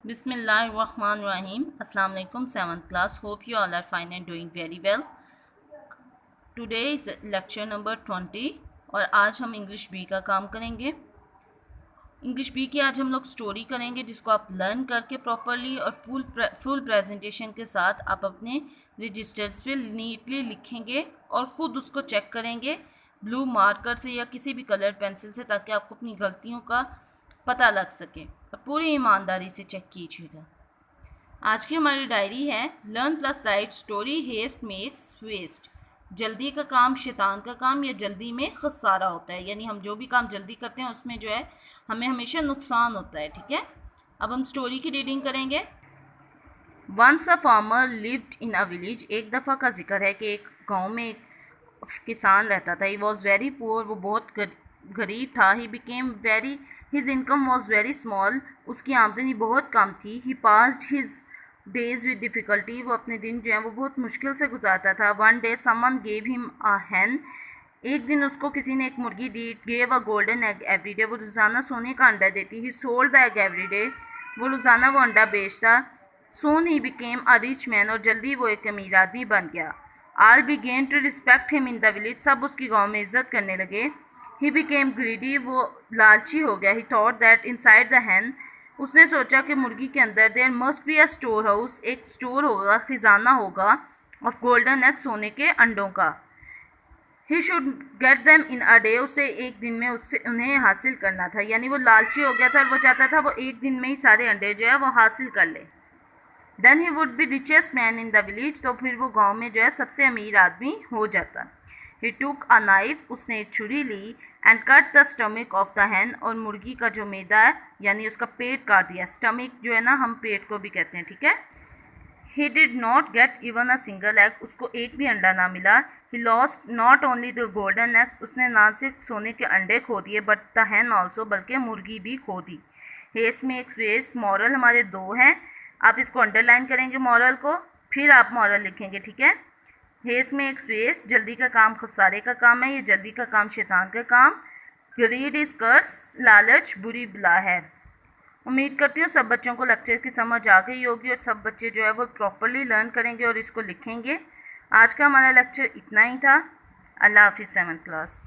Bismillahirrahmanirrahim. Assalamu alaikum, 7th class. Hope you all are fine and doing very well. Today is lecture number 20 और आज हम English B का काम करेंगे। English B की आज हम लोग स्टोरी करेंगे जिसको आप लर्न करके प्रॉपरली और फुल प्रेजेंटेशन के साथ आप अपने रजिस्टर्स पे नीटली लिखेंगे और ख़ुद उसको चेक करेंगे ब्लू मार्कर से या किसी भी कलर पेंसिल से, ताकि आपको अपनी गलतियों का पता लग सके और पूरी ईमानदारी से चेक कीजिएगा। आज की हमारी डायरी है learn plus write story haste makes waste. जल्दी का काम शैतान का काम, या जल्दी में खसारा होता है, यानी हम जो भी काम जल्दी करते हैं उसमें जो है हमें हमेशा नुकसान होता है। ठीक है, अब हम स्टोरी की रीडिंग करेंगे। Once a farmer lived in a village. एक दफ़ा का जिक्र है कि एक गांव में एक किसान रहता था। ही वॉज वेरी पुअर, वो बहुत गरीब था। He became very, his income was very small, उसकी आमदनी बहुत कम थी। He passed his days with difficulty, वो अपने दिन जो है वो बहुत मुश्किल से गुजारता था। One day someone gave him a hen, एक दिन उसको किसी ने एक मुर्गी दी। Gave a golden egg every day, वो रोज़ाना सोने का अंडा देती। He sold the egg every day, वो रोज़ाना वो अंडा बेचता। Soon he became a rich man, और जल्दी वो एक अमीर आदमी बन गया। All began to respect him in the village, सब उसकी गाँव में इज्जत करने लगे। ही बिकेम ग्रीडी, वो लालची हो गया। He thought that inside the hen, उसने सोचा कि मुर्गी के अंदर there must be a store house, एक स्टोर होगा, खजाना होगा, ऑफ गोल्डन एग, सोने के अंडों का। He should get them in a day, उसे एक दिन में उससे उन्हें हासिल करना था। यानी वो लालची हो गया था और वो चाहता था वो एक दिन में ही सारे अंडे जो है वो हासिल कर ले। Then he would be richest man in the village, तो फिर वो गांव में जो है सबसे अमीर आदमी हो जाता। ही टुक अ नाइफ, उसने एक छुरी ली, and cut the stomach of the hen, और मुर्गी का जो मैदा है यानी उसका पेट काट दिया। स्टमक जो है ना, हम पेट को भी कहते हैं। ठीक है। He did not get even a single egg, उसको एक भी अंडा ना मिला। He lost not only the golden eggs, उसने ना सिर्फ सोने के अंडे खो दिए, बट द हैन ऑल्सो, बल्कि मुर्गी भी खो दी। हेस्ट मेक्स वेस्ट, मॉरल हमारे दो हैं, आप इसको अंडरलाइन करेंगे मॉरल को, फिर आप मॉरल लिखेंगे। ठीक है। हेस्ट मेक्स वेस्ट, जल्दी का काम खसारे का काम है, ये जल्दी का काम शैतान का काम। ग्रीड इज कर्स, लालच बुरी बला है। उम्मीद करती हूँ सब बच्चों को लेक्चर की समझ आ गई होगी और सब बच्चे जो है वो प्रॉपरली लर्न करेंगे और इसको लिखेंगे। आज का हमारा लेक्चर इतना ही था। अल्लाह हाफिज़ 7th क्लास।